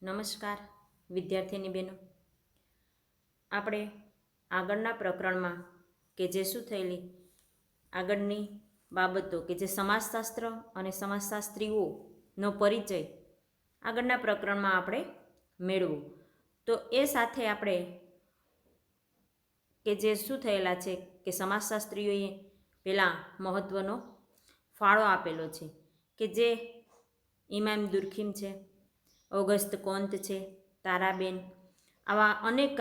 નમસ્કાર વિદ્યાર્થીની બહેનો, આપણે આગળના પ્રકરણમાં કે જે શું થયેલી આગળની બાબતો કે જે સમાજશાસ્ત્ર અને સમાજશાસ્ત્રીઓનો પરિચય આગળના પ્રકરણમાં આપણે મેળવું, તો એ સાથે આપણે કે જે શું થયેલા છે કે સમાજશાસ્ત્રીઓએ પેલા મહત્ત્વનો ફાળો આપેલો છે કે જે ઇમામ દુર્ખીમ છે, ઓગસ્ત કોંત છે, તારાબેન, આવા અનેક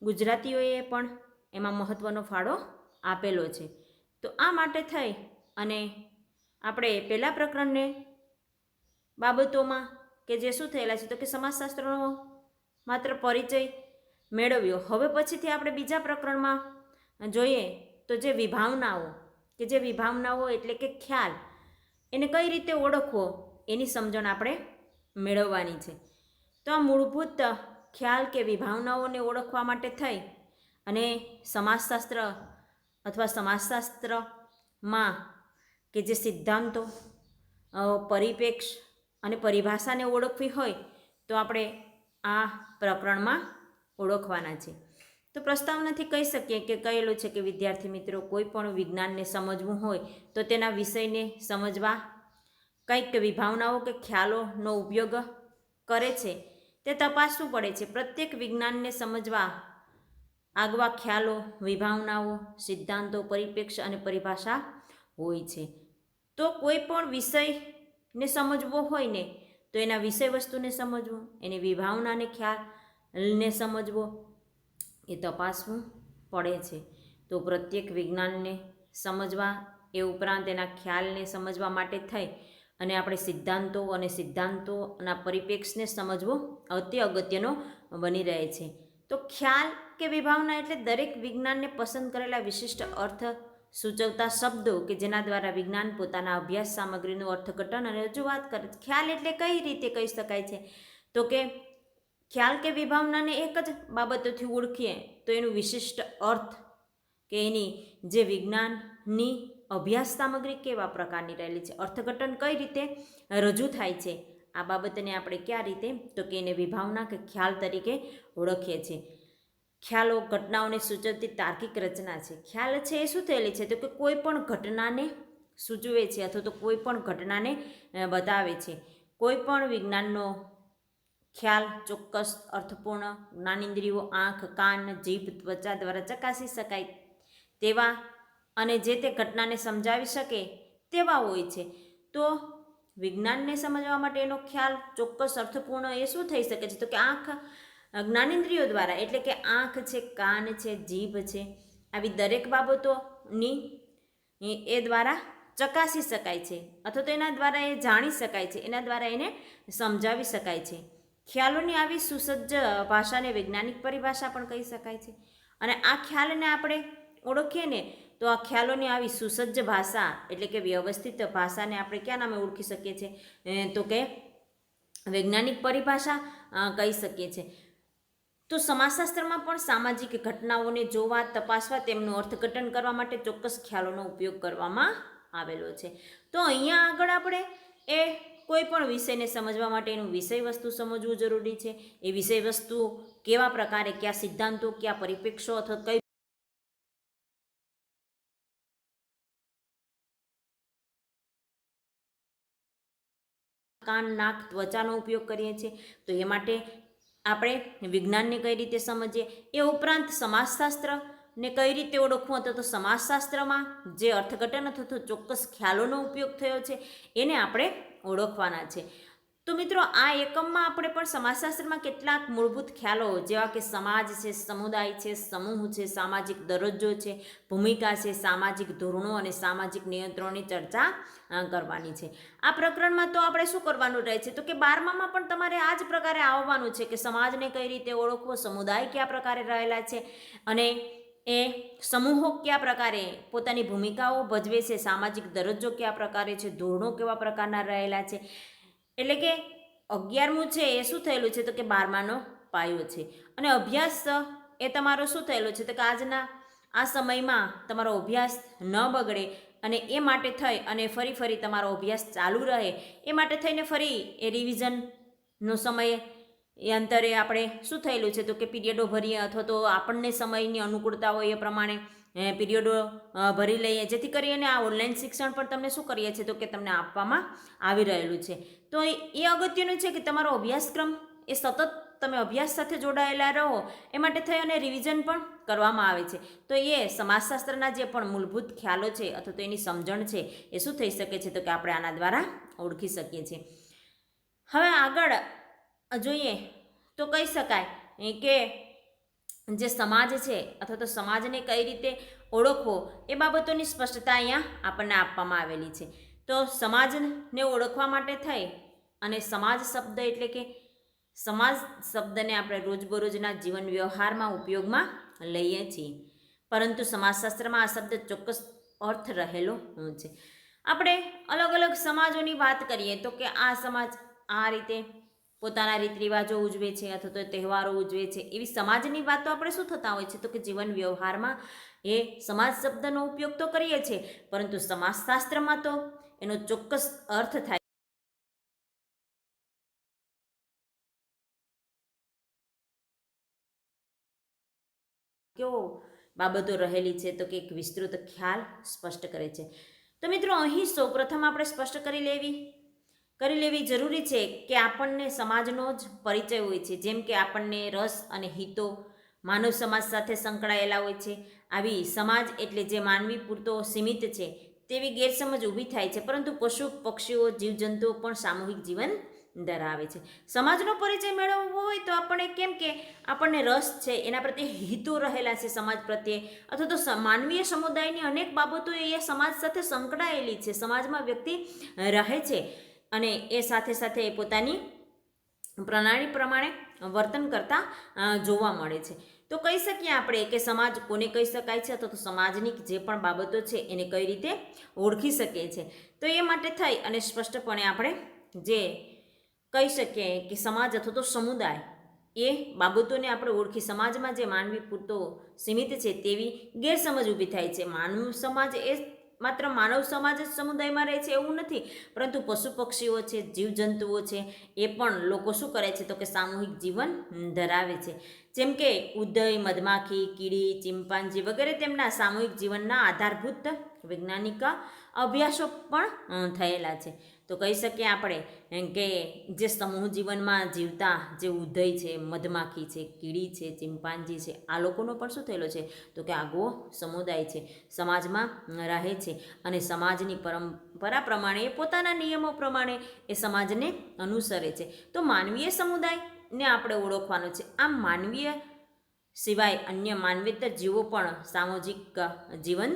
ગુજરાતીઓએ પણ એમાં મહત્ત્વનો ફાળો આપેલો છે. તો આ માટે થઈ અને આપણે પહેલા પ્રકરણને બાબતોમાં કે જે શું થયેલા છે તો કે સમાજશાસ્ત્રનો માત્ર પરિચય મેળવ્યો. હવે પછીથી આપણે બીજા પ્રકરણમાં જોઈએ તો જે વિભાવનાઓ કે જે વિભાવનાઓ એટલે કે ખ્યાલ, એને કઈ રીતે ઓળખવો એની સમજણ આપણે મેળવવાની છે. તો આ મૂળભૂત ખ્યાલ કે વિભાવનાઓને ઓળખવા માટે થઈ અને સમાજશાસ્ત્ર અથવા સમાજશાસ્ત્રમાં કે જે સિદ્ધાંતો, પરિપ્રેક્ષ અને પરિભાષાને ઓળખવી હોય તો આપણે આ પ્રકરણમાં ઓળખવાના છે. તો પ્રસ્તાવનાથી કહી શકીએ કે કહેલું છે કે વિદ્યાર્થી મિત્રો, કોઈ પણ વિજ્ઞાનને સમજવું હોય તો તેના વિષયને સમજવા કંઈક વિભાવનાઓ કે ખ્યાલોનો ઉપયોગ કરે છે તે તપાસવું પડે છે. પ્રત્યેક વિજ્ઞાનને સમજવા આગવા ખ્યાલો, વિભાવનાઓ, સિદ્ધાંતો, પરિપ્રેક્ષ અને પરિભાષા હોય છે. તો કોઈ પણ વિષયને સમજવો હોય ને તો એના વિષય વસ્તુને સમજવું, એની વિભાવનાને ખ્યાલને સમજવો, એ તપાસવું પડે છે. તો પ્રત્યેક વિજ્ઞાનને સમજવા એ ઉપરાંત એના ખ્યાલને સમજવા માટે થઈ અને આપણે સિદ્ધાંતો અને સિદ્ધાંતોના પરિપ્રેક્ષને સમજવો અતિ અગત્યનો બની રહે છે. તો ખ્યાલ કે વિભાવના એટલે દરેક વિજ્ઞાનને પસંદ કરેલા વિશિષ્ટ અર્થ સૂચવતા શબ્દો કે જેના દ્વારા વિજ્ઞાન પોતાના અભ્યાસ સામગ્રીનું અર્થઘટન અને રજૂઆત કરે છે. ખ્યાલ એટલે કઈ રીતે કહી શકાય છે તો કે ખ્યાલ કે વિભાવનાને એક જ બાબતોથી ઓળખીએ તો એનું વિશિષ્ટ અર્થ કે એની જે વિજ્ઞાનની અભ્યાસ સામગ્રી કેવા પ્રકારની રહેલી છે, અર્થઘટન કઈ રીતે રજૂ થાય છે, આ બાબતને આપણે કયા રીતે તો કે એને વિભાવના કે ખ્યાલ તરીકે ઓળખીએ છીએ. ખ્યાલો ઘટનાઓને સૂચવતી તાર્કિક રચના છે. ખ્યાલ છે એ શું થયેલી છે તો કે કોઈ પણ ઘટનાને સૂચવે છે અથવા તો કોઈ પણ ઘટનાને બતાવે છે. કોઈ પણ વિજ્ઞાનનો ખ્યાલ ચોક્કસ, અર્થપૂર્ણ, જ્ઞાનેન્દ્રિયો આંખ, કાન, જીભ, ત્વચા દ્વારા ચકાસી શકાય તેવા અને જે તે ઘટનાને સમજાવી શકે તેવા હોય છે. તો વિજ્ઞાનને સમજવા માટે એનો ખ્યાલ ચોક્કસ, અર્થપૂર્ણ એ શું થઈ શકે છે તો કે આંખ, જ્ઞાનેન્દ્રિયો દ્વારા, એટલે કે આંખ છે, કાન છે, જીભ છે, આવી દરેક બાબતોની એ દ્વારા ચકાસી શકાય છે અથવા તો એના દ્વારા એ જાણી શકાય છે, એના દ્વારા એને સમજાવી શકાય છે. ખ્યાલોની આવી સુસજ્જ ભાષાને વૈજ્ઞાનિક પરિભાષા પણ કહી શકાય છે. અને આ ખ્યાલને આપણે ઓળખીએ ને તો આ ખ્યાલોની આવી સુસજ્જ ભાષા એટલે કે વ્યવસ્થિત ભાષાને આપણે ક્યાં નામે ઓળખી શકીએ છીએ તો કે વૈજ્ઞાનિક પરિભાષા કહી શકીએ છીએ. તો સમાજશાસ્ત્રમાં પણ સામાજિક ઘટનાઓને જોવા, તપાસવા, તેમનું અર્થઘટન કરવા માટે ચોક્કસ ખ્યાલોનો ઉપયોગ કરવામાં આવેલો છે. તો અહીંયા આગળ આપણે એ કોઈ પણ વિષયને સમજવા માટે એનું વિષય વસ્તુ સમજવું જરૂરી છે. એ વિષય વસ્તુ કેવા પ્રકારે, કયા સિદ્ધાંતો, કયા પરિપ્રેક્ષો અથવા કઈ કાન, નાક, ત્વચાનો ઉપયોગ કરીએ છીએ તો એ માટે આપણે વિજ્ઞાનને કઈ રીતે સમજીએ. એ ઉપરાંત સમાજશાસ્ત્રને કઈ રીતે ઓળખવું અથવા તો સમાજશાસ્ત્રમાં જે અર્થઘટન અથવા તો ચોક્કસ ખ્યાલોનો ઉપયોગ થયો છે એને આપણે ઓળખવાના છે. તો મિત્રો, આ એકમમાં આપણે પણ સમાજશાસ્ત્રમાં કેટલાક મૂળભૂત ખ્યાલો જેવા કે સમાજ છે, સમુદાય છે, સમૂહ છે, સામાજિક દરજ્જો છે, ભૂમિકા છે, સામાજિક ધોરણો અને સામાજિક નિયંત્રણોની ચર્ચા કરવાની છે. આ પ્રકરણમાં તો આપણે શું કરવાનું રહે છે તો કે 12માં પણ તમારે આ જ પ્રકારે આવવાનું છે કે સમાજને કઈ રીતે ઓળખવો, સમુદાય કયા પ્રકારે રહેલા છે અને એ સમૂહો કયા પ્રકારે પોતાની ભૂમિકાઓ ભજવે છે, સામાજિક દરજ્જો કયા પ્રકારે છે, ધોરણો કેવા પ્રકારના રહેલા છે. એટલે કે 11મું છે એ શું થયેલું છે તો કે 12માનો પાયો છે. અને અભ્યાસ એ તમારો શું થયેલો છે તો કે આજના આ સમયમાં તમારો અભ્યાસ ન બગડે અને એ માટે થઈ અને ફરી તમારો અભ્યાસ ચાલુ રહે એ માટે થઈને ફરી એ રિવિઝન નો સમય એ અંતરે આપણે શું થયેલું છે તો કે પીરિયડો ભરીએ અથવા તો આપણને સમયની અનુકૂળતા હોય એ પ્રમાણે પીરિયડો ભરી લઈએ, જેથી કરીને આ ઓનલાઈન શિક્ષણ પણ તમને શું કરીએ છીએ તો કે તમને આપવામાં આવી રહેલું છે. તો એ અગત્યનું છે કે તમારો અભ્યાસક્રમ એ સતત તમે અભ્યાસ સાથે જોડાયેલા રહો એ માટે થઈ અને રિવિઝન પણ કરવામાં આવે છે. તો એ સમાજશાસ્ત્રના જે પણ મૂળભૂત ખ્યાલો છે અથવા તો એની સમજણ છે એ શું થઈ શકે છે તો કે આપણે આના દ્વારા ઓળખી શકીએ છીએ. હવે આગળ જોઈએ તો કહી શકાય કે જે સમાજ છે અથવા તો સમાજને કઈ રીતે ઓળખવો એ બાબતોની સ્પષ્ટતા અહીંયા આપણને આપવામાં આવેલી છે. તો સમાજને ઓળખવા માટે થઈ અને સમાજ શબ્દ એટલે કે સમાજ શબ્દને આપણે રોજબરોજના જીવન વ્યવહારમાં ઉપયોગમાં લઈએ છીએ, પરંતુ સમાજશાસ્ત્રમાં આ શબ્દ ચોક્કસ અર્થ રહેલો છે. આપણે અલગ અલગ સમાજોની વાત કરીએ તો કે આ સમાજ આ રીતે પોતાના રીત રિવાજો ઉજવે છે અથવા તો તહેવારો ઉજવે છે, એવી સમાજની વાતો આપણે શું થતા હોય છે તો કે જીવન વ્યવહારમાં એ સમાજ શબ્દનો ઉપયોગ તો કરીએ છીએ, પરંતુ સમાજશાસ્ત્રમાં તો એનો ચોક્કસ અર્થ થાય કેવો બાબતો રહેલી છે તો કે એક વિસ્તૃત ખ્યાલ સ્પષ્ટ કરે છે. તો મિત્રો અહીં સૌપ્રથમ આપણે સ્પષ્ટ કરી લેવી જરૂરી છે કે આપણને સમાજનો જ પરિચય હોય છે. જેમ કે આપણને રસ અને હિતો માનવ સમાજ સાથે સંકળાયેલા હોય છે. આવી સમાજ એટલે જે માનવી પૂરતો સીમિત છે તેવી ગેરસમજ ઊભી થાય છે, પરંતુ પશુ પક્ષીઓ જીવજંતુઓ પણ સામૂહિક જીવન ધરાવે છે. સમાજનો પરિચય મેળવવો હોય તો આપણે કેમ કે આપણને રસ છે, એના પ્રત્યે હિતો રહેલા છે સમાજ પ્રત્યે, અથવા તો માનવીય સમુદાયની અનેક બાબતો એ સમાજ સાથે સંકળાયેલી છે. સમાજમાં વ્યક્તિ રહે છે અને એ સાથે સાથે પોતાની પ્રણાલી પ્રમાણે વર્તન કરતા જોવા મળે છે. તો કહી શકીએ આપણે કે સમાજ કોને કહી શકાય છે, અથવા તો સમાજની જે પણ બાબતો છે એને કઈ રીતે ઓળખી શકીએ છીએ. તો એ માટે થઈ અને સ્પષ્ટપણે આપણે જે કહી શકીએ કે સમાજ અથવા તો સમુદાય એ બાબતોને આપણે ઓળખી સમાજમાં જે માનવી પૂરતો સીમિત છે તેવી ગેરસમજ ઊભી થાય છે. માનવ સમાજ એ માત્ર માનવ સમાજ જ સમુદાયમાં રહે છે એવું નથી, પરંતુ પશુ પક્ષીઓ છે, જીવજંતુઓ છે, એ પણ લોકો શું કરે છે તો કે સામૂહિક જીવન ધરાવે છે. જેમ કે ઉદય, મધમાખી, કીડી, ચિમ્પાન્જી વગેરે તેમના સામૂહિક જીવનના આધારભૂત વૈજ્ઞાનિક અભ્યાસો પણ થયેલા છે. તો કહી શકીએ આપણે કે જે સમૂહ જીવનમાં જીવતા જે ઉદય છે, મધમાખી છે, કીડી છે, ચિમ્પાન્જી છે, આ લોકોનો પણ શું થયેલો છે તો કે આગવો સમુદાય છે, સમાજમાં રહે છે અને સમાજની પરંપરા પ્રમાણે પોતાના નિયમો પ્રમાણે એ સમાજને અનુસરે છે. તો માનવીય સમુદાયને આપણે ઓળખવાનો છે. આમ માનવીય સિવાય અન્ય માનવેતર જીવો પણ સામાજિક જીવન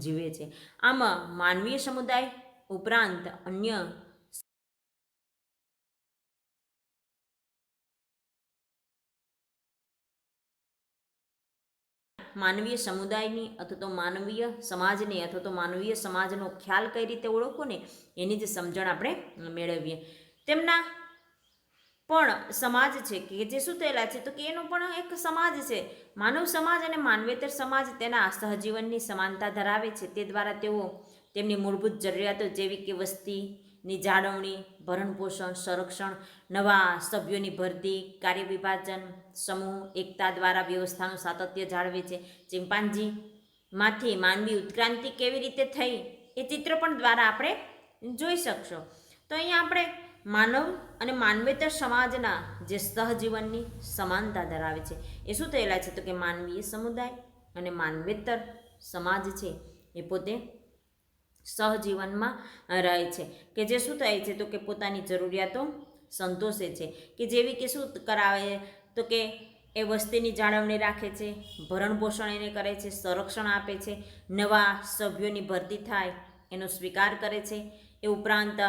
જીવે છે. આમ માનવીય સમુદાય ઉપરાંત અન્ય માનવીય સમુદાયની અથવા તો માનવીય સમાજને અથવા તો માનવીય સમાજનો ખ્યાલ કઈ રીતે ઓળખવો ને એની જ સમજણ આપણે મેળવીએ. તેમના પણ સમાજ છે કે જે શું થયેલા છે તો કે એનો પણ એક સમાજ છે. માનવ સમાજ અને માનવેતર સમાજ તેના સહજીવનની સમાનતા ધરાવે છે. તે દ્વારા તેઓ તેમની મૂળભૂત જરૂરિયાતો જેવી કે વસ્તીની જાળવણી, ભરણપોષણ, સંરક્ષણ, નવા સભ્યોની ભરતી, કાર્ય વિભાજન, સમૂહ એકતા દ્વારા વ્યવસ્થાનું સાતત્ય જાળવે છે. ચિમ્પાન્જીમાંથી માનવી ઉત્ક્રાંતિ કેવી રીતે થઈ એ ચિત્ર પણ દ્વારા આપણે જોઈ શકશો. તો અહીંયા આપણે માનવ અને માનવેતર સમાજના જે સહજીવનની સમાનતા ધરાવે છે એ શું થયેલા છે તો કે માનવીય સમુદાય અને માનવેતર સમાજ છે એ પોતે સહજીવનમાં રહે છે કે જે શું થાય છે તો કે પોતાની જરૂરિયાતો સંતોષે છે, કે જેવી કે શું કરાવે તો કે એ વસ્તીની જાળવણી રાખે છે, ભરણ પોષણ એને કરે છે, સંરક્ષણ આપે છે, નવા સભ્યોની ભરતી થાય એનો સ્વીકાર કરે છે. એ ઉપરાંત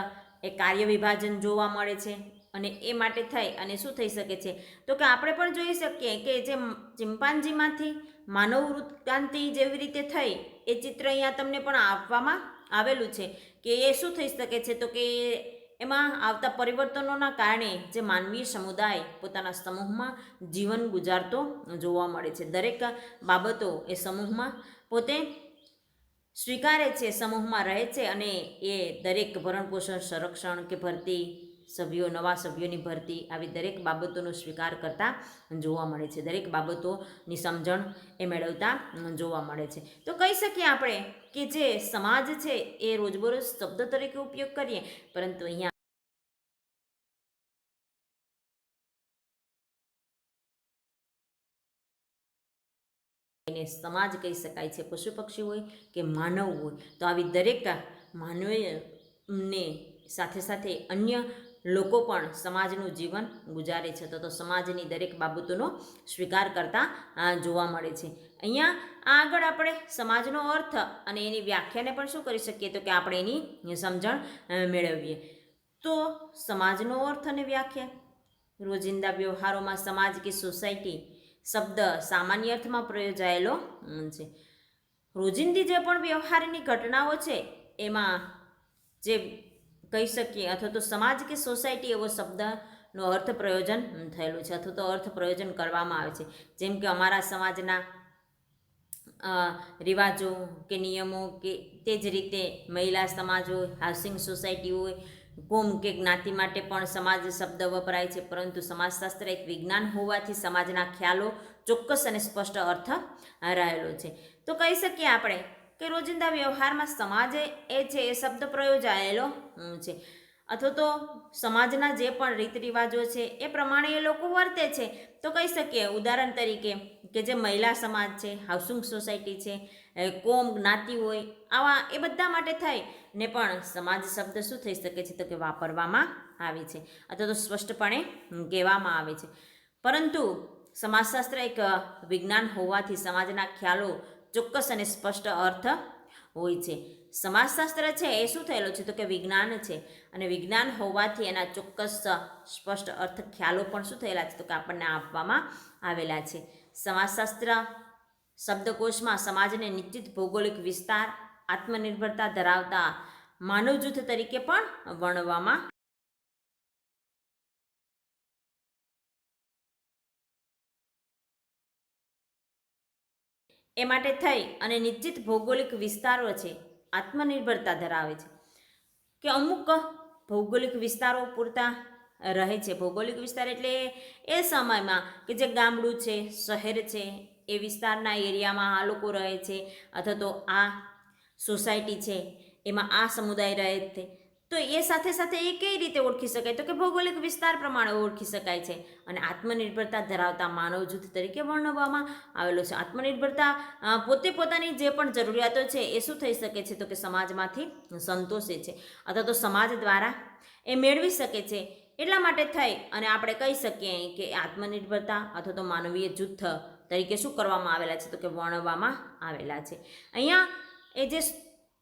એ કાર્ય વિભાજન જોવા મળે છે અને એ માટે થઈ અને શું થઈ શકે છે તો કે આપણે પણ જોઈ શકીએ કે જે ચિમ્પાન્જીમાંથી માનવ ઉત્ક્રાંતિ જેવી રીતે થઈ એ ચિત્ર અહીંયા તમને પણ આપવામાં આવેલું છે કે એ શું થઈ શકે છે તો કે એમાં આવતા પરિવર્તનોના કારણે જે માનવીય સમુદાય પોતાના સમૂહમાં જીવન ગુજારતો જોવા મળે છે. દરેક બાબતો એ સમૂહમાં પોતે સ્વીકારે છે, સમૂહમાં રહે છે અને એ દરેક ભરણપોષણ, સંરક્ષણ કે ભરતી સભ્યો, નવા સભ્યોની ભરતી, આવી દરેક બાબતોનો સ્વીકાર કરતા જોવા મળે છે. દરેક બાબતોની સમજણ એ મેળવતા જોવા મળે છે. તો કહી શકીએ આપણે કે જે સમાજ છે એ રોજબરોજ શબ્દ તરીકે ઉપયોગ કરીએ, પરંતુ અહીંયા એને સમાજ કહી શકાય છે. પશુ પક્ષી હોય કે માનવ હોય, તો આવી દરેક માનવીને સાથે સાથે અન્ય લોકો પણ સમાજનું જીવન ગુજારે છે. તો સમાજની દરેક બાબતોનો સ્વીકાર કરતા જોવા મળે છે. અહીંયા આગળ આપણે સમાજનો અર્થ અને એની વ્યાખ્યાને પણ શું કરી શકીએ, તો કે આપણે એની સમજણ મેળવીએ. તો સમાજનો અર્થ અને વ્યાખ્યા, રોજિંદા વ્યવહારોમાં સમાજ કે સોસાયટી શબ્દ સામાન્ય અર્થમાં પ્રયોજાયેલો છે. રોજિંદી જે પણ વ્યવહારની ઘટનાઓ છે એમાં જે કહી શકીએ, અથવા તો સમાજ કે સોસાયટી એવો શબ્દનો અર્થ પ્રયોજન થયેલું છે, અથવા તો અર્થ પ્રયોજન કરવામાં આવે છે. જેમ કે અમારા સમાજના રિવાજો કે નિયમો, કે તે જ રીતે મહિલા સમાજ હોય, હાઉસિંગ સોસાયટી હોય, કોમ કે જ્ઞાતિ માટે પણ સમાજ શબ્દ વપરાય છે. પરંતુ સમાજશાસ્ત્ર એક વિજ્ઞાન હોવાથી સમાજના ખ્યાલો ચોક્કસ અને સ્પષ્ટ અર્થ રહેલો છે. તો કહી શકીએ આપણે કે રોજિંદા વ્યવહારમાં સમાજ એ છે એ શબ્દ પ્રયોજાયેલો છે, અથવા તો સમાજના જે પણ રીત રિવાજો છે એ પ્રમાણે એ લોકો વર્તે છે. તો કહી શકીએ ઉદાહરણ તરીકે કે જે મહિલા સમાજ છે, હાઉસિંગ સોસાયટી છે, કોમ જ્ઞાતિ હોય, આવા એ બધા માટે થઈ ને પણ સમાજ શબ્દ શું થઈ શકે છે, તો કે વાપરવામાં આવે છે, અથવા તો સ્પષ્ટપણે કહેવામાં આવે છે. પરંતુ સમાજશાસ્ત્ર એક વિજ્ઞાન હોવાથી સમાજના ખ્યાલો ચોક્કસ અને સ્પષ્ટ અર્થ હોય છે. સમાજશાસ્ત્ર છે એ શું થયેલો છે, તો કે વિજ્ઞાન છે, અને વિજ્ઞાન હોવાથી એના ચોક્કસ સ્પષ્ટ અર્થ ખ્યાલો પણ શું થયેલા છે, તો કે આપણને આપવામાં આવેલા છે. સમાજશાસ્ત્ર શબ્દકોશમાં સમાજને નિશ્ચિત ભૌગોલિક વિસ્તાર, આત્મનિર્ભરતા ધરાવતા માનવ જૂથ તરીકે પણ વર્ણવવામાં એ માટે થઈ અને નિશ્ચિત ભૌગોલિક વિસ્તારો છે, આત્મનિર્ભરતા ધરાવે છે, કે અમુક ભૌગોલિક વિસ્તારો પૂરતા રહે છે. ભૌગોલિક વિસ્તાર એટલે એ સમયમાં કે જે ગામડું છે, શહેર છે, એ વિસ્તારના એરિયામાં આ લોકો રહે છે, અથવા તો આ સોસાયટી છે એમાં આ સમુદાય રહે છે. તો એ સાથે સાથે એ કઈ રીતે ઓળખી શકાય, તો કે ભૌગોલિક વિસ્તાર પ્રમાણે ઓળખી શકાય છે. અને આત્મનિર્ભરતા ધરાવતા માનવ જૂથ તરીકે વર્ણવવામાં આવેલો છે. આત્મનિર્ભરતા પોતે પોતાની જે પણ જરૂરિયાતો છે એ શું થઈ શકે છે, તો કે સમાજમાંથી સંતોષે છે, અથવા તો સમાજ દ્વારા એ મેળવી શકે છે. એટલા માટે થઈ અને આપણે કહી શકીએ કે આત્મનિર્ભરતા અથવા તો માનવીય જૂથ તરીકે શું કરવામાં આવેલા છે, તો કે વર્ણવવામાં આવેલા છે. અહીંયા એ જે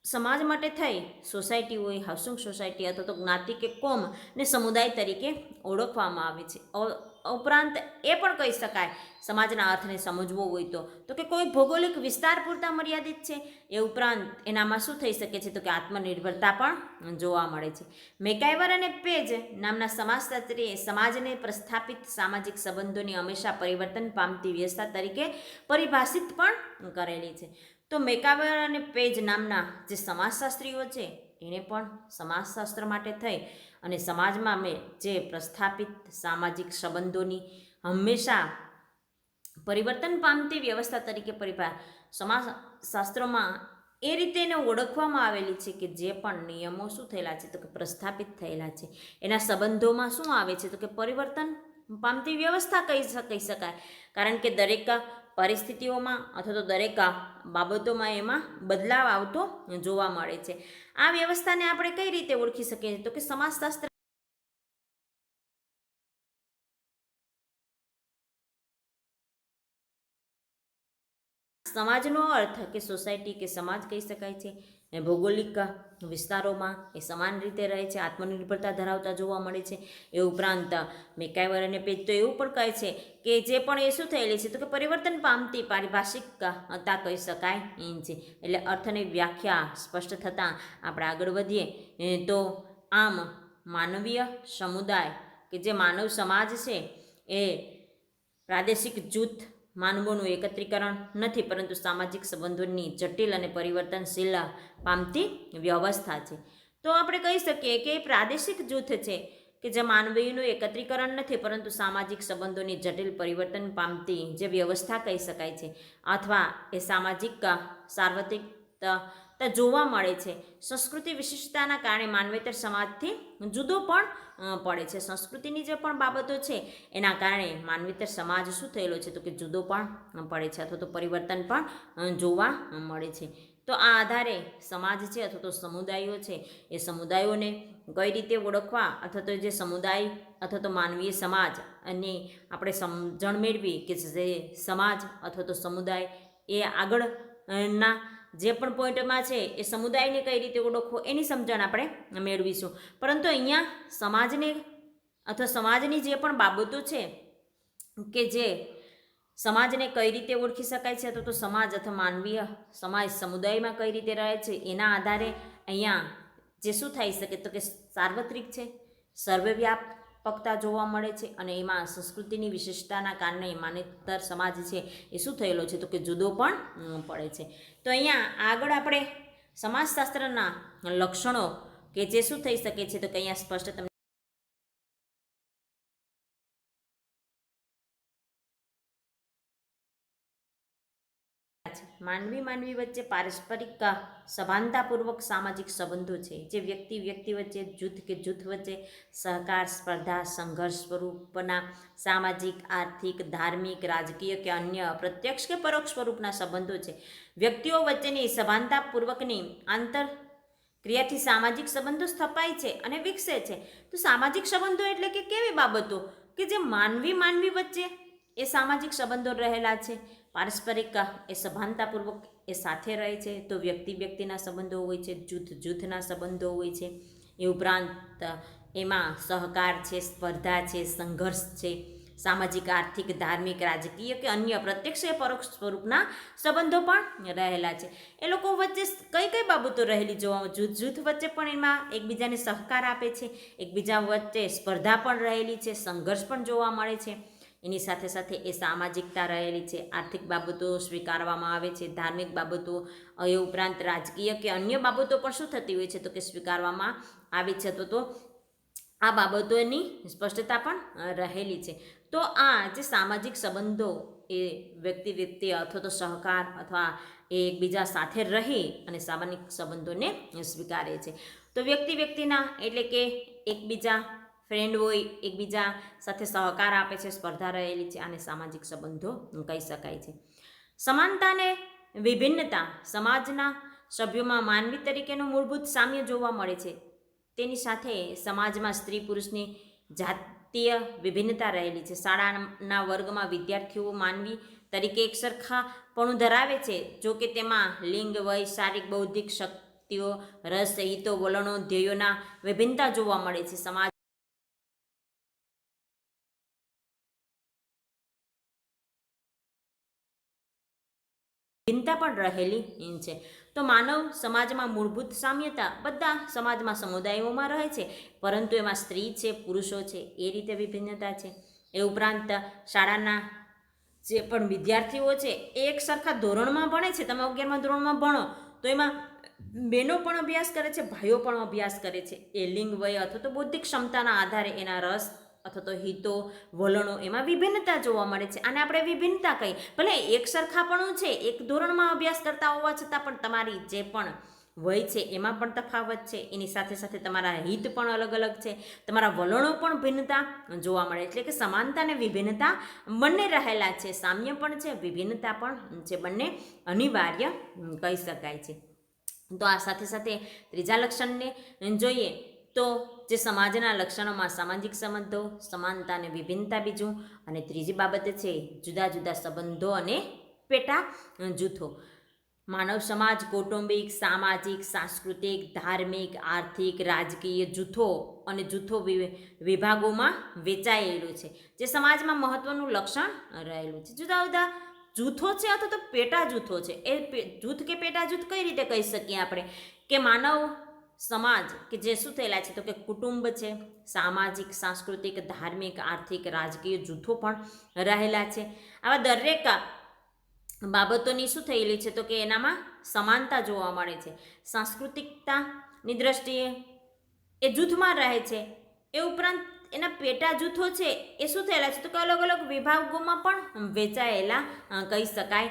સમાજ માટે થઈ સોસાયટી હોય, હાઉસિંગ સોસાયટી અથવા તો જ્ઞાતિ કે કોમ ને સમુદાય તરીકે ઓળખવામાં આવે છે. ઉપરાંત એ પણ કહી શકાય સમાજના અર્થને સમજવો હોય તો કે કોઈ ભૌગોલિક વિસ્તાર પૂરતા મર્યાદિત છે. એ ઉપરાંત એનામાં શું થઈ શકે છે, તો કે આત્મનિર્ભરતા પણ જોવા મળે છે. મેકાઈવર અને પેજ નામના સમાજશાસ્ત્રીએ સમાજને પ્રસ્થાપિત સામાજિક સંબંધોની હંમેશા પરિવર્તન પામતી વ્યવસ્થા તરીકે પરિભાષિત પણ કરેલી છે. તો મેકાઈવર અને પેજ નામના જે સમાજશાસ્ત્રીઓ છે એણે પણ સમાજશાસ્ત્ર માટે થઈ અને સમાજમાં જે પ્રસ્થાપિત સામાજિક સંબંધોની હંમેશા પરિવર્તન પામતી વ્યવસ્થા તરીકે સમાજશાસ્ત્રોમાં એ રીતે એને ઓળખવામાં આવેલી છે કે જે પણ નિયમો શું થયેલા છે, તો કે પ્રસ્થાપિત થયેલા છે, એના સંબંધોમાં શું આવે છે, તો કે પરિવર્તન પામતી વ્યવસ્થા કહી શકાય. કારણ કે દરેક પરિસ્થિતિઓમાં અથવા તો દરેક બાબતોમાં એમાં બદલાવ આવતો જોવા મળે છે. આ વ્યવસ્થાને આપણે કઈ રીતે ઓળખી શકીએ, તો કે સમાજશાસ્ત્ર સમાજનો અર્થ કે સોસાયટી કે સમાજ કહી શકાય છે. એ ભૌગોલિક વિસ્તારોમાં એ સમાન રીતે રહે છે, આત્મનિર્ભરતા ધરાવતા જોવા મળે છે. એ ઉપરાંત મેકાઈવર અને પેજ તો એવું પણ કહે છે કે જે પણ એ શું થયેલી છે, તો કે પરિવર્તન પામતી પારિભાષિકતા કહી શકાય છે. એટલે અર્થની વ્યાખ્યા સ્પષ્ટ થતાં આપણે આગળ વધીએ તો આમ માનવીય સમુદાય કે જે માનવ સમાજ છે એ પ્રાદેશિક જૂથ માનવોનું એકત્રીકરણ નથી, પરંતુ સામાજિક સંબંધોની જટિલ અને પરિવર્તનશીલ પામતી વ્યવસ્થા છે. તો આપણે કહી શકીએ કે પ્રાદેશિક જૂથ છે કે જે માનવીનું એકત્રીકરણ નથી પરંતુ સામાજિક સંબંધોની જટિલ પરિવર્તન પામતી જે વ્યવસ્થા કહી શકાય છે, અથવા એ સામાજિક સાર્વત્રિકતા જોવા મળે છે. સંસ્કૃતિ વિશિષ્ટતાના કારણે માનવેતર સમાજથી જુદો પણ પડે છે. સંસ્કૃતિની જે પણ બાબતો છે એના કારણે માનવેતર સમાજ શું થયેલો છે તો કે જુદો પણ પડે છે અથવા તો પરિવર્તન પણ જોવા મળે છે. તો આ આધારે સમાજ છે અથવા તો સમુદાયો છે એ સમુદાયોને કઈ રીતે ઓળખવા અથવા તો જે સમુદાય અથવા તો માનવીય સમાજ અને આપણે સમજણ મેળવી કે જે સમાજ અથવા તો સમુદાય એ આગળના જે પણ પોઈન્ટમાં છે એ સમુદાયને કઈ રીતે ઓળખવો એની સમજણ આપણે મેળવીશું. પરંતુ અહીંયા સમાજને અથવા સમાજની જે પણ બાબતો છે કે જે સમાજને કઈ રીતે ઓળખી શકાય છે અથવા તો સમાજ અથવા માનવીય સમાજ સમુદાયમાં કઈ રીતે રહે છે એના આધારે અહીંયા જે શું થઈ શકે તો કે સાર્વત્રિક છે, સર્વવ્યાપકતા જોવા મળે છે અને એમાં સંસ્કૃતિની વિશેષતાના કારણે માન્યતર સમાજ છે એ શું થયેલો છે તો કે જુદો પણ પડે છે. તો અહીંયા આગળ આપણે સમાજશાસ્ત્રના લક્ષણો કે જે શું થઈ શકે છે તો કે અહીંયા સ્પષ્ટ તમને માનવી વચ્ચે પારસ્પરિક સભાનતાપૂર્વક સામાજિક સંબંધો છે જે વ્યક્તિ વચ્ચે, જૂથ કે જૂથ વચ્ચે સહકાર, સ્પર્ધા, સંઘર્ષ સ્વરૂપના સામાજિક, આર્થિક, ધાર્મિક, રાજકીય કે અન્ય પ્રત્યક્ષ કે પરોક્ષ સ્વરૂપના સંબંધો છે. વ્યક્તિઓ વચ્ચેની સભાનતાપૂર્વકની આંતર ક્રિયાથી સામાજિક સંબંધો સ્થપાય છે અને વિકસે છે. તો સામાજિક સંબંધો એટલે કે કેવી બાબતો કે જે માનવી વચ્ચે એ સામાજિક સંબંધો રહેલા છે. પારસ્પરિક એ સભાનતાપૂર્વક એ સાથે રહે છે. તો વ્યક્તિના સંબંધો હોય છે, જૂથના સંબંધો હોય છે. એ ઉપરાંત એમાં સહકાર છે, સ્પર્ધા છે, સંઘર્ષ છે, સામાજિક, આર્થિક, ધાર્મિક, રાજકીય કે અન્ય પ્રત્યક્ષ કે પરોક્ષ સ્વરૂપના સંબંધો પણ રહેલા છે. એ લોકો વચ્ચે કઈ બાબતો રહેલી જોવા જૂથ વચ્ચે પણ એમાં એકબીજાને સહકાર આપે છે, એકબીજા વચ્ચે સ્પર્ધા પણ રહેલી છે, સંઘર્ષ પણ જોવા મળે છે. એની સાથે સાથે એ સામાજિકતા રહેલી છે, આર્થિક બાબતો સ્વીકારવામાં આવે છે, ધાર્મિક બાબતો એ ઉપરાંત રાજકીય કે અન્ય બાબતો પણ શું થતી હોય છે તો કે સ્વીકારવામાં આવે છે. તો આ બાબતોની સ્પષ્ટતા પણ રહેલી છે. તો આ જે સામાજિક સંબંધો એ વ્યક્તિ અથવા તો સહકાર અથવા એ એકબીજા સાથે રહી અને સામાજિક સંબંધોને સ્વીકારે છે. તો વ્યક્તિના એટલે કે એકબીજા ફ્રેન્ડ હોય, એકબીજા સાથે સહકાર આપે છે, સ્પર્ધા રહેલી છે અને સામાજિક સંબંધો કહી શકાય છે. સમાનતા અને વિભિન્નતા સમાજના સભ્યોમાં માનવી તરીકેનું મૂળભૂત સામ્ય જોવા મળે છે. તેની સાથે સમાજમાં સ્ત્રી પુરુષની જાતીય વિભિન્નતા રહેલી છે. શાળાના વર્ગમાં વિદ્યાર્થીઓ માનવી તરીકે એક સરખાપણું ધરાવે છે, જો કે તેમાં લિંગ, વય, શારીરિક, બૌદ્ધિક શક્તિઓ, રસ, હિતો, વલણો, ધ્યેયોના વિભિન્નતા જોવા મળે છે. સમાજ ભિન્નતા પણ રહેલી છે. તો માનવ સમાજમાં મૂળભૂત સામ્યતા બધા સમાજમાં સમુદાયોમાં રહે છે, પરંતુ એમાં સ્ત્રી છે, પુરુષો છે એ રીતે વિભિન્નતા છે. એ ઉપરાંત શાળાના જે પણ વિદ્યાર્થીઓ છે એ એક સરખા ધોરણમાં ભણે છે. તમે 11મા ધોરણમાં ભણો તો એમાં બહેનો પણ અભ્યાસ કરે છે, ભાઈઓ પણ અભ્યાસ કરે છે. એ લિંગ, વય અથવા તો બૌદ્ધિક ક્ષમતાના આધારે એના રસ અથવા તો હિતો, વલણો એમાં વિભિન્નતા જોવા મળે છે. આને આપણે વિભિન્નતા કહી. ભલે એક સરખાપણું છે, એક ધોરણમાં અભ્યાસ કરતા હોવા છતાં પણ તમારી જે પણ વય છે એમાં પણ તફાવત છે. એની સાથે સાથે તમારા હિત પણ અલગ છે, તમારા વલણો પણ ભિન્નતા જોવા મળે. એટલે કે સમાનતા અને વિભિન્નતા બંને રહેલા છે, સામ્ય પણ છે, વિભિન્નતા પણ છે, બંને અનિવાર્ય કહી શકાય છે. તો આ સાથે સાથે ત્રીજા લક્ષણને જોઈએ તો જે સમાજના લક્ષણોમાં સામાજિક સંબંધો, સમાનતા અને વિભિન્નતા બીજું, અને ત્રીજી બાબત છે જુદા સંબંધો અને પેટા જૂથો. માનવ સમાજ કૌટુંબિક, સામાજિક, સાંસ્કૃતિક, ધાર્મિક, આર્થિક, રાજકીય જૂથો વિભાગોમાં વેચાયેલું છે, જે સમાજમાં મહત્વનું લક્ષણ રહેલું છે. જુદા જૂથો છે અથવા તો પેટા જૂથો છે. એ જૂથ કે પેટા જૂથ કઈ રીતે કહી શકીએ આપણે કે માનવ સમાજ કે જે શું થયેલા છે તો કે કુટુંબ છે, સામાજિક, સાંસ્કૃતિક, ધાર્મિક, આર્થિક, રાજકીય જૂથો પણ રહેલા છે. આવા દરેક બાબતોની શું થયેલી છે તો કે એનામાં સમાનતા જોવા મળે છે. સાંસ્કૃતિકતાની દ્રષ્ટિએ એ જૂથમાં રહે છે, એ ઉપરાંત એના પેટા જૂથો છે એ શું થયેલા છે તો કે અલગ અલગ વિભાગોમાં પણ વહેંચાયેલા કહી શકાય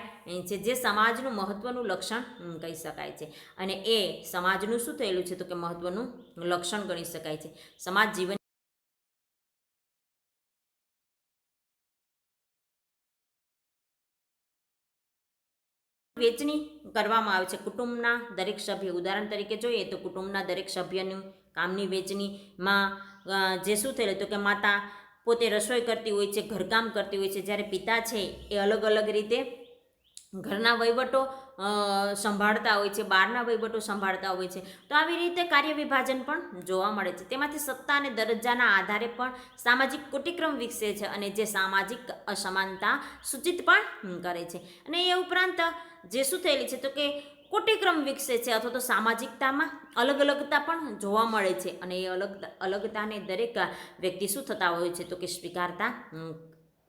છે, જે સમાજનું મહત્વનું લક્ષણ કહી શકાય છે. અને એ સમાજનું શું થયેલું છે તો કે મહત્વનું લક્ષણ ગણી શકાય છે. સમાજ જીવન વહેંચણી કરવામાં આવે છે કુટુંબના દરેક સભ્ય. ઉદાહરણ તરીકે જોઈએ તો કુટુંબના દરેક સભ્યનું કામની વહેંચણીમાં જે શું થયેલું તો કે માતા પોતે રસોઈ કરતી હોય છે, ઘરકામ કરતી હોય છે, જ્યારે પિતા છે એ અલગ અલગ રીતે ઘરના વહીવટો સંભાળતા હોય છે, બહારના વહીવટો સંભાળતા હોય છે. તો આવી રીતે કાર્ય વિભાજન પણ જોવા મળે છે. તેમાંથી સત્તા અને દરજ્જાના આધારે પણ સામાજિક કોટિક્રમ વિકસે છે અને જે સામાજિક અસમાનતા સૂચિત પણ કરે છે. અને એ ઉપરાંત જે શું થયેલી છે તો કે કોટિક્રમ વિકસે છે અથવા તો સામાજિકતામાં અલગ અલગતા પણ જોવા મળે છે. અને એ અલગતાને દરેક વ્યક્તિ શું થતા હોય છે તો કે સ્વીકારતા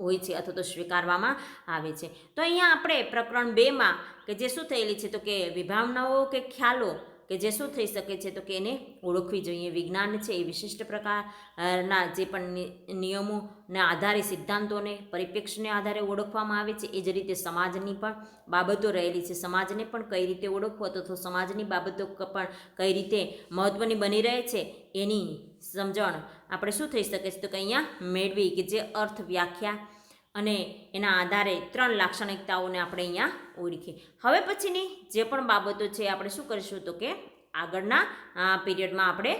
હોય છે અથવા તો સ્વીકારવામાં આવે છે. તો અહીંયા આપણે પ્રકરણ 2માં કે જે શું થયેલી છે તો કે વિભાવનાઓ કે ખ્યાલો કે જે શું થઈ શકે છે તો કે એને ઓળખવી જોઈએ. વિજ્ઞાન છે એ વિશિષ્ટ પ્રકારના જે પણ નિયમોના આધારે સિદ્ધાંતોને પરિપ્રેક્ષ્યને આધારે ઓળખવામાં આવે છે. એ જ રીતે સમાજની પણ બાબતો રહેલી છે. સમાજને પણ કઈ રીતે ઓળખવો તો સમાજની બાબતો પણ કઈ રીતે મહત્ત્વની બની રહે છે એની સમજણ આપણે શું થઈ શકે છે તો કે અહીંયા મેળવી કે જે અર્થ વ્યાખ્યા અને એના આધારે 3 લાક્ષણિકતાઓને આપણે અહીંયા ઓળખીએ. હવે પછીની જે પણ બાબતો છે આપણે શું કરીશું તો કે આગળના પીરિયડમાં આપણે